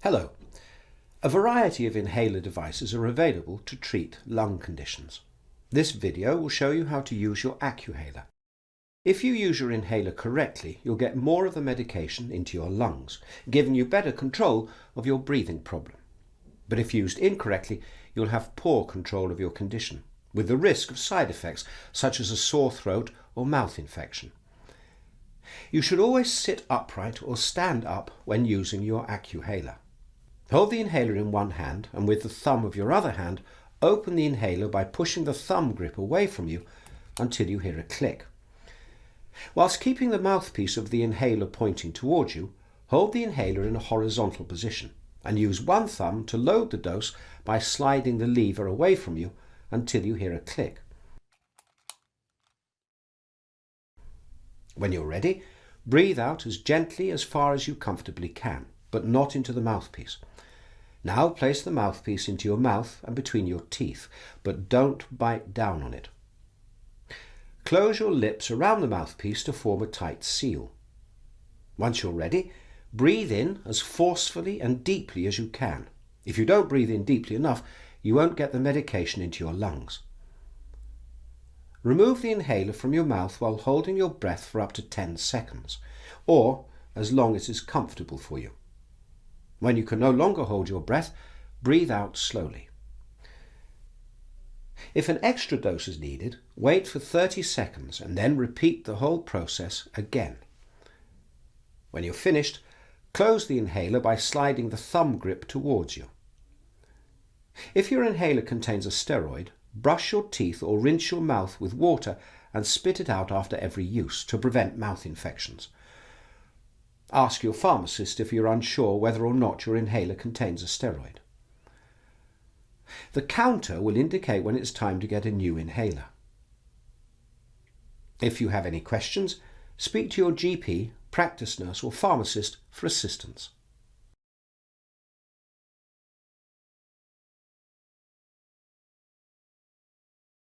Hello. A variety of inhaler devices are available to treat lung conditions. This video will show you how to use your Accuhaler. If you use your inhaler correctly, you'll get more of the medication into your lungs, giving you better control of your breathing problem. But if used incorrectly, you'll have poor control of your condition, with the risk of side effects such as a sore throat or mouth infection. You should always sit upright or stand up when using your Accuhaler. Hold the inhaler in one hand and with the thumb of your other hand, open the inhaler by pushing the thumb grip away from you until you hear a click. Whilst keeping the mouthpiece of the inhaler pointing towards you, hold the inhaler in a horizontal position and use one thumb to load the dose by sliding the lever away from you until you hear a click. When you're ready, breathe out as gently as far as you comfortably can, but not into the mouthpiece. Now place the mouthpiece into your mouth and between your teeth, but don't bite down on it. Close your lips around the mouthpiece to form a tight seal. Once you're ready, breathe in as forcefully and deeply as you can. If you don't breathe in deeply enough, you won't get the medication into your lungs. Remove the inhaler from your mouth while holding your breath for up to 10 seconds, or as long as is comfortable for you. When you can no longer hold your breath, breathe out slowly. If an extra dose is needed, wait for 30 seconds and then repeat the whole process again. When you're finished, close the inhaler by sliding the thumb grip towards you. If your inhaler contains a steroid, brush your teeth or rinse your mouth with water and spit it out after every use to prevent mouth infections. Ask your pharmacist if you're unsure whether or not your inhaler contains a steroid. The counter will indicate when it's time to get a new inhaler. If you have any questions, speak to your GP, practice nurse or pharmacist for assistance.